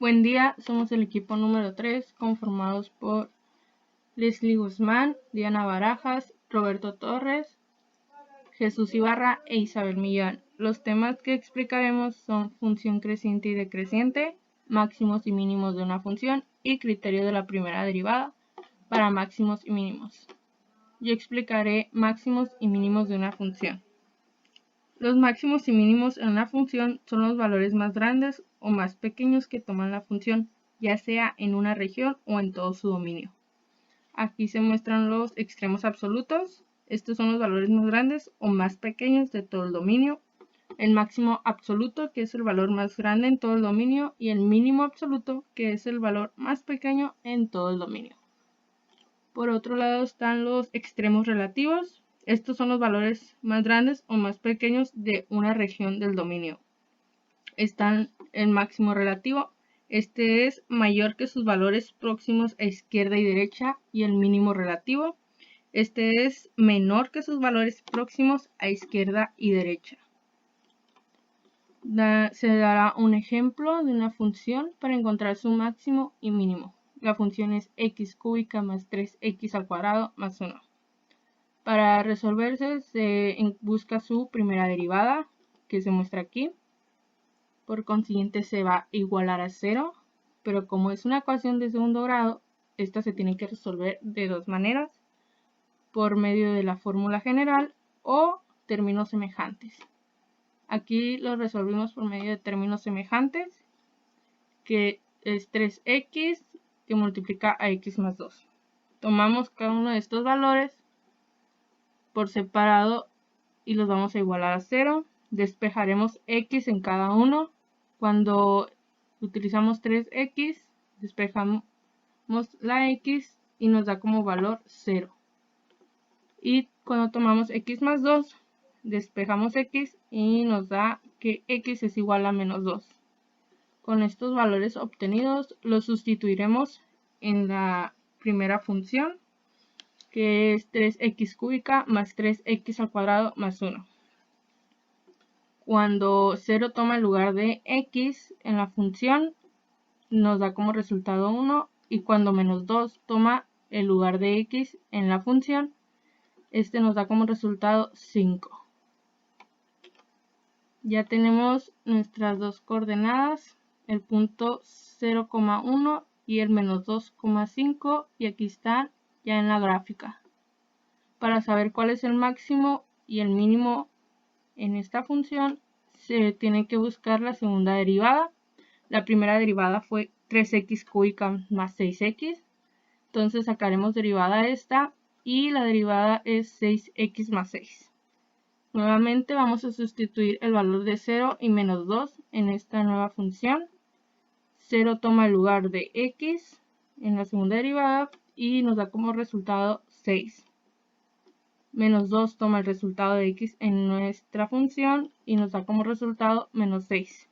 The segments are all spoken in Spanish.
Buen día, somos el equipo número 3, conformados por Leslie Guzmán, Diana Barajas, Roberto Torres, Jesús Ibarra e Isabel Millán. Los temas que explicaremos son función creciente y decreciente, máximos y mínimos de una función y criterio de la primera derivada para máximos y mínimos. Yo explicaré máximos y mínimos de una función. Los máximos y mínimos en una función son los valores más grandes o más pequeños que toman la función, ya sea en una región o en todo su dominio. Aquí se muestran los extremos absolutos. Estos son los valores más grandes o más pequeños de todo el dominio. El máximo absoluto, que es el valor más grande en todo el dominio, y el mínimo absoluto, que es el valor más pequeño en todo el dominio. Por otro lado están los extremos relativos. Estos son los valores más grandes o más pequeños de una región del dominio. Están el máximo relativo. Este es mayor que sus valores próximos a izquierda y derecha, y el mínimo relativo. Este es menor que sus valores próximos a izquierda y derecha. Se dará un ejemplo de una función para encontrar su máximo y mínimo. La función es x cúbica más 3x al cuadrado más 1. Para resolverse se busca su primera derivada, que se muestra aquí. Por consiguiente se va a igualar a 0, pero como es una ecuación de segundo grado, esta se tiene que resolver de dos maneras, por medio de la fórmula general o términos semejantes. Aquí lo resolvimos por medio de términos semejantes, que es 3x que multiplica a x más 2. Tomamos cada uno de estos valores por separado y los vamos a igualar a 0. Despejaremos x en cada uno. Cuando utilizamos 3x, despejamos la x y nos da como valor 0. Y cuando tomamos x más 2, despejamos x y nos da que x es igual a menos 2. Con estos valores obtenidos los sustituiremos en la primera función, que es 3x cúbica más 3x al cuadrado más 1. Cuando 0 toma el lugar de x en la función, nos da como resultado 1, y cuando menos 2 toma el lugar de x en la función, este nos da como resultado 5. Ya tenemos nuestras dos coordenadas, el punto 0,1 y el menos 2,5, y aquí están ya en la gráfica. Para saber cuál es el máximo y el mínimo en esta función, se tiene que buscar la segunda derivada. La primera derivada fue 3x cúbica más 6x. Entonces sacaremos derivada de esta y la derivada es 6x más 6. Nuevamente vamos a sustituir el valor de 0 y menos 2 en esta nueva función. 0 toma el lugar de x en la segunda derivada y nos da como resultado 6. Menos 2 toma el resultado de x en nuestra función y nos da como resultado menos 6.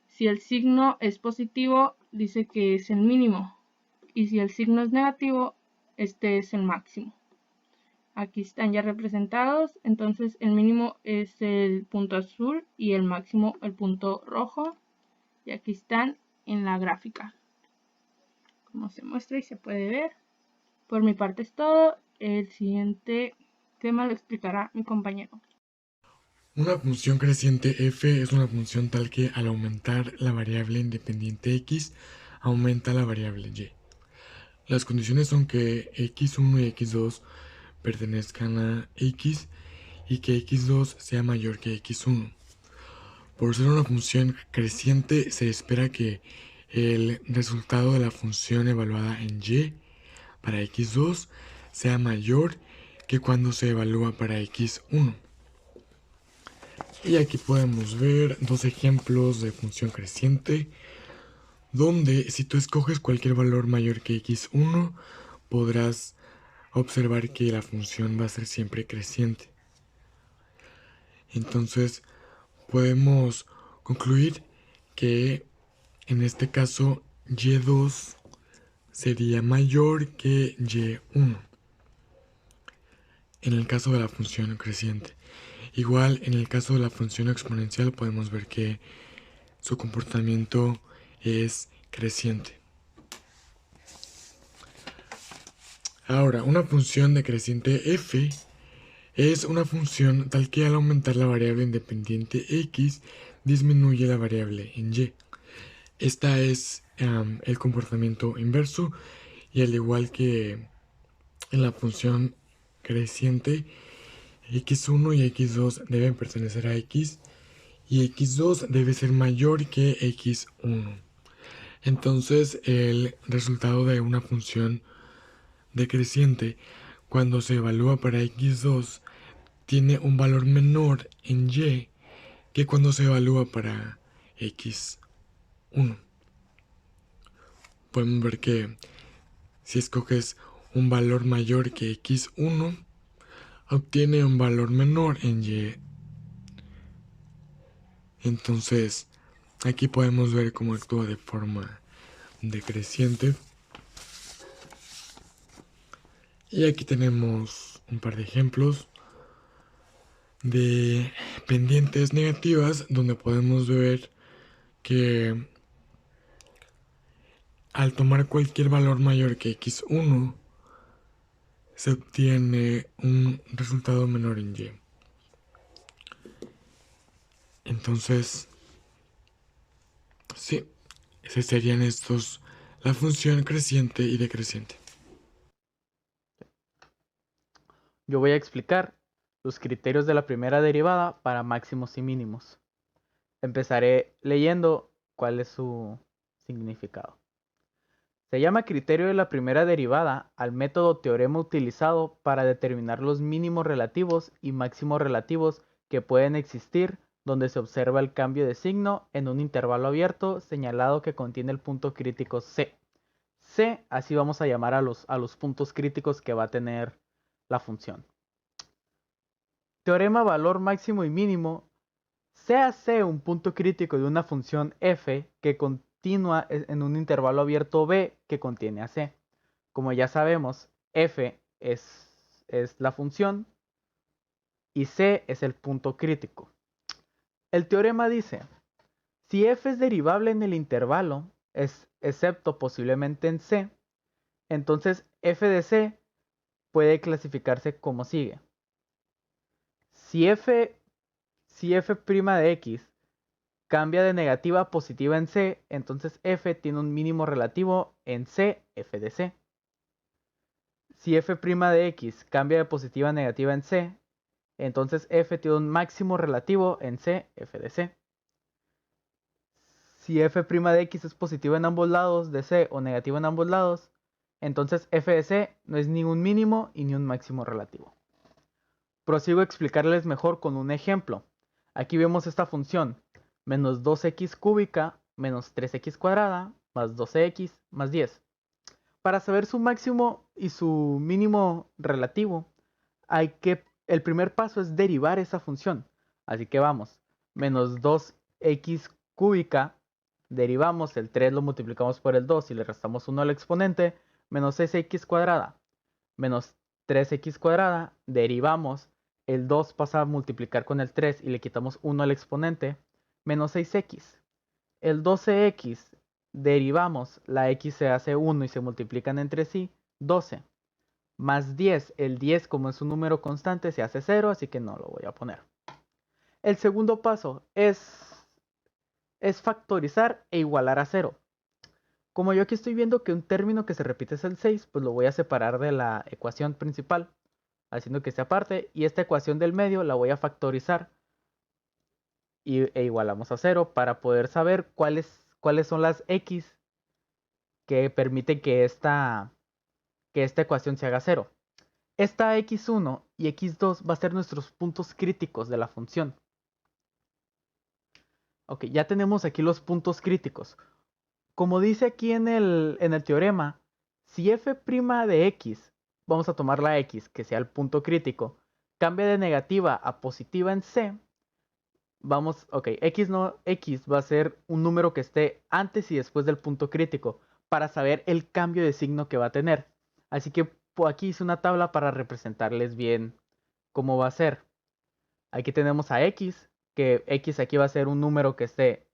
Si el signo es positivo, dice que es el mínimo. Y si el signo es negativo, este es el máximo. Aquí están ya representados. Entonces el mínimo es el punto azul y el máximo el punto rojo. Y aquí están en la gráfica, como se muestra y se puede ver. Por mi parte es todo. El siguiente tema lo explicará mi compañero. Una función creciente f es una función tal que al aumentar la variable independiente x, aumenta la variable y. Las condiciones son que x1 y x2 pertenezcan a x y que x2 sea mayor que x1. Por ser una función creciente, se espera que el resultado de la función evaluada en y para x2 sea mayor que cuando se evalúa para x1. Y aquí podemos ver dos ejemplos de función creciente, donde si tú escoges cualquier valor mayor que x1, podrás observar que la función va a ser siempre creciente. Entonces podemos concluir que en este caso y2 sería mayor que y1 en el caso de la función creciente. Igual en el caso de la función exponencial podemos ver que su comportamiento es creciente. Ahora, una función decreciente f es una función tal que al aumentar la variable independiente x disminuye la variable en y. Esta es el comportamiento inverso, y al igual que en la función creciente, x1 y x2 deben pertenecer a x y x2 debe ser mayor que x1. Entonces el resultado de una función decreciente cuando se evalúa para x2 tiene un valor menor en y que cuando se evalúa para x1. Podemos ver que si escoges un valor mayor que x1, obtiene un valor menor en y. Entonces, aquí podemos ver cómo actúa de forma decreciente. Y aquí tenemos un par de ejemplos de pendientes negativas donde podemos ver que al tomar cualquier valor mayor que x1 se obtiene un resultado menor en y. Entonces, sí, esos serían estos, la función creciente y decreciente. Yo voy a explicar los criterios de la primera derivada para máximos y mínimos. Empezaré leyendo cuál es su significado. Se llama criterio de la primera derivada al método teorema utilizado para determinar los mínimos relativos y máximos relativos que pueden existir donde se observa el cambio de signo en un intervalo abierto señalado que contiene el punto crítico C. C, así vamos a llamar a los puntos críticos que va a tener la función. Teorema valor máximo y mínimo. Sea C un punto crítico de una función f que continúa en un intervalo abierto b que contiene a C. Como ya sabemos, f es la función y C es el punto crítico. El teorema dice, si f es derivable en el intervalo, excepto posiblemente en C, entonces f de C puede clasificarse como sigue. Si f' de x cambia de negativa a positiva en C, entonces f tiene un mínimo relativo en C, f de C. Si f' de x cambia de positiva a negativa en C, entonces f tiene un máximo relativo en C, f de C. Si f' de x es positiva en ambos lados de C o negativa en ambos lados, entonces f de C no es ni un mínimo y ni un máximo relativo. Prosigo a explicarles mejor con un ejemplo. Aquí vemos esta función, menos 2x cúbica menos 3x cuadrada más 12x más 10. Para saber su máximo y su mínimo relativo, el primer paso es derivar esa función. Así que vamos, menos 2x cúbica, derivamos el 3, lo multiplicamos por el 2 y le restamos 1 al exponente, menos 6x cuadrada, menos 3x cuadrada, derivamos, el 2 pasa a multiplicar con el 3 y le quitamos 1 al exponente, menos 6x. El 12x, derivamos, la x se hace 1 y se multiplican entre sí, 12. Más 10, el 10 como es un número constante se hace 0, así que no lo voy a poner. El segundo paso es factorizar e igualar a 0. Como yo aquí estoy viendo que un término que se repite es el 6, pues lo voy a separar de la ecuación principal, haciendo que sea aparte, y esta ecuación del medio la voy a factorizar e igualamos a 0 para poder saber cuáles son las x que permiten que esta ecuación se haga 0. Esta x1 y x2 va a ser nuestros puntos críticos de la función. Ok, ya tenemos aquí los puntos críticos. Como dice aquí en el teorema, si f' de x, vamos a tomar la x, que sea el punto crítico, cambia de negativa a positiva en C, x va a ser un número que esté antes y después del punto crítico, para saber el cambio de signo que va a tener. Así que aquí hice una tabla para representarles bien cómo va a ser. Aquí tenemos a x, que x aquí va a ser un número que esté,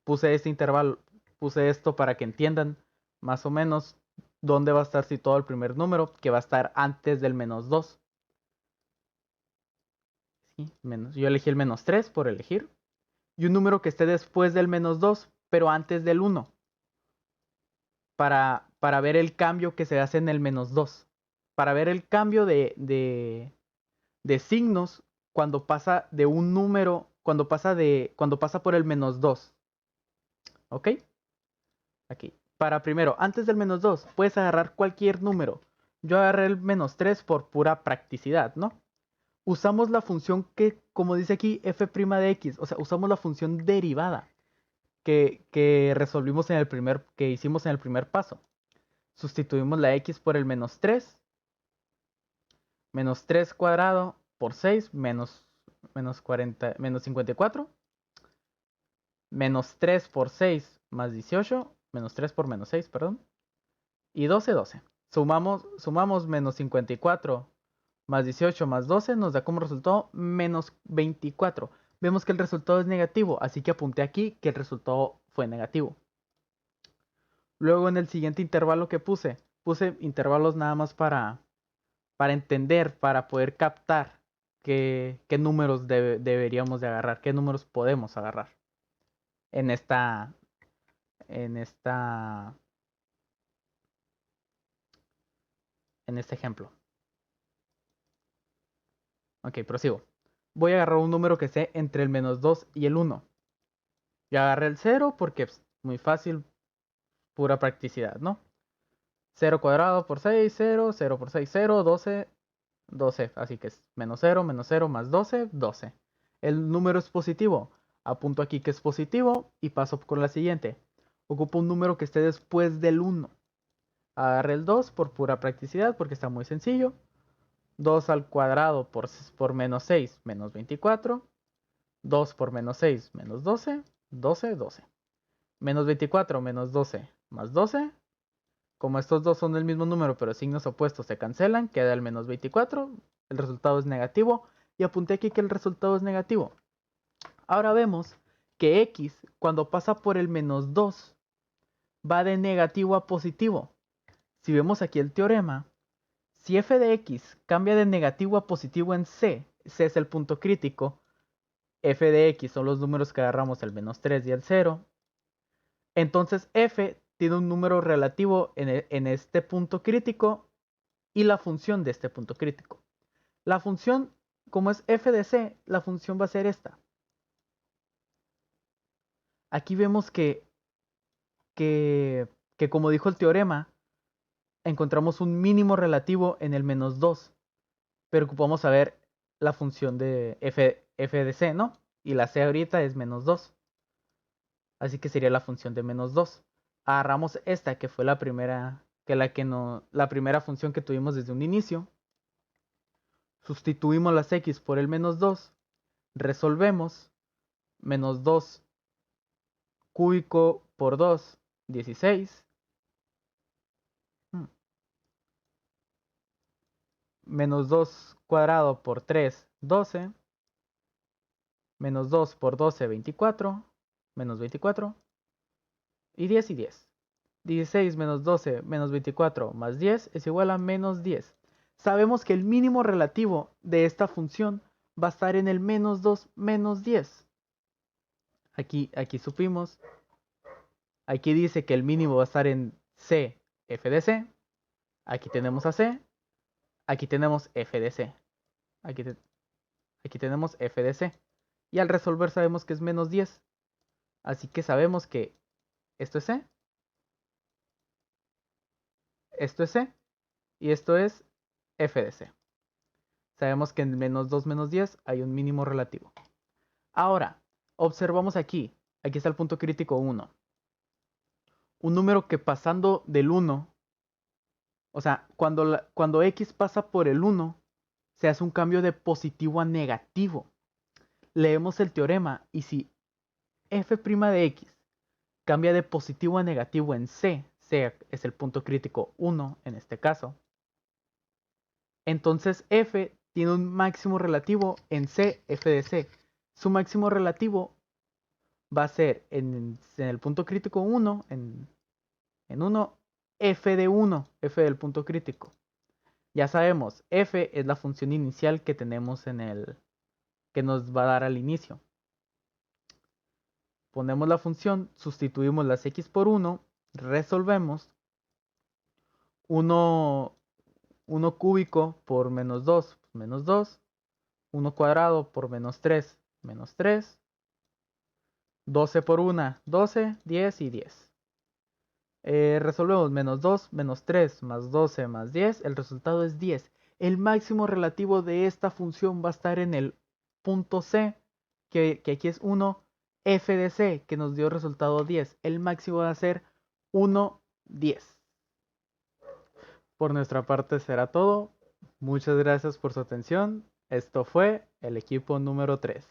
puse este intervalo, puse esto para que entiendan más o menos dónde va a estar situado el primer número, que va a estar antes del menos 2. ¿Sí? Yo elegí el menos 3 por elegir. Y un número que esté después del menos 2, pero antes del 1. Para ver el cambio que se hace en el menos 2. Para ver el cambio de signos cuando pasa de un número, cuando pasa por el menos 2. ¿Ok? Aquí. Para primero, antes del menos 2, puedes agarrar cualquier número. Yo agarré el menos 3 por pura practicidad, ¿no? Usamos la función que, como dice aquí, f' de x. O sea, usamos la función derivada que resolvimos que hicimos en el primer paso. Sustituimos la x por el menos 3. Menos 3 cuadrado por 6, menos 54. Menos 3 por 6 más 18. Menos 3 por menos 6, perdón. Y 12. Sumamos menos 54 más 18 más 12 nos da como resultado menos 24. Vemos que el resultado es negativo, así que apunté aquí que el resultado fue negativo. Luego en el siguiente intervalo que puse intervalos nada más para entender, para poder captar qué números deberíamos de agarrar, qué números podemos agarrar en esta en este ejemplo. Ok, prosigo. Voy a agarrar un número que esté entre el menos 2 y el 1. Ya agarré el 0 porque es muy fácil, pura practicidad, ¿no? 0 cuadrado por 6, 0, 0 por 6, 0, 12, 12. Así que es menos 0 más 12, 12. El número es positivo. Apunto aquí que es positivo y paso con la siguiente. Ocupo un número que esté después del 1. Agarré el 2 por pura practicidad porque está muy sencillo. 2 al cuadrado por menos 6, menos 24. 2 por menos 6, menos 12. 12, 12. Menos 24 menos 12 más 12. Como estos dos son del mismo número pero signos opuestos se cancelan, queda el menos 24. El resultado es negativo. Y apunté aquí que el resultado es negativo. Ahora vemos que x, cuando pasa por el menos 2, va de negativo a positivo. Si vemos aquí el teorema, si f de x cambia de negativo a positivo en c, c es el punto crítico, f de x son los números que agarramos, el menos 3 y el 0, entonces f tiene un número relativo en este punto crítico y la función de este punto crítico. La función, como es f de c, la función va a ser esta. Aquí vemos que como dijo el teorema, encontramos un mínimo relativo en el menos 2, pero ocupamos saber la función de f de c, ¿no? Y la c ahorita es menos 2. Así que sería la función de menos 2. Agarramos esta que fue la primera función que tuvimos desde un inicio. Sustituimos las x por el menos 2. Resolvemos. Menos 2 cúbico por 2, 16. Menos 2 cuadrado por 3, 12. Menos 2 por 12, 24. Menos 24. Y 10 y 10. 16 menos 12 menos 24 más 10 es igual a menos 10. Sabemos que el mínimo relativo de esta función va a estar en el menos 2 menos 10. Aquí supimos. Aquí dice que el mínimo va a estar en c, f de c. Aquí tenemos a c. Aquí tenemos f de c. Aquí tenemos f de c. Y al resolver sabemos que es menos 10. Así que sabemos que esto es c. Esto es c. Y esto es f de c. Sabemos que en menos 2 menos 10 hay un mínimo relativo. Ahora, observamos aquí. Aquí está el punto crítico 1. Un número que pasando del 1, o sea, cuando x pasa por el 1, se hace un cambio de positivo a negativo. Leemos el teorema y si f' de x cambia de positivo a negativo en c, c es el punto crítico 1 en este caso, entonces f tiene un máximo relativo en c, f de c. Su máximo relativo va a ser en el punto crítico 1, en 1, f de 1, f del punto crítico. Ya sabemos, f es la función inicial que tenemos que nos va a dar al inicio. Ponemos la función, sustituimos las x por 1, resolvemos. 1 cúbico por menos 2, menos 2. 1 cuadrado por menos 3, menos 3. 12 por 1, 12, 10 y 10. Resolvemos menos 2, menos 3, más 12, más 10. El resultado es 10. El máximo relativo de esta función va a estar en el punto C, que aquí es 1, f de C, que nos dio resultado 10. El máximo va a ser 1, 10. Por nuestra parte será todo. Muchas gracias por su atención. Esto fue el equipo número 3.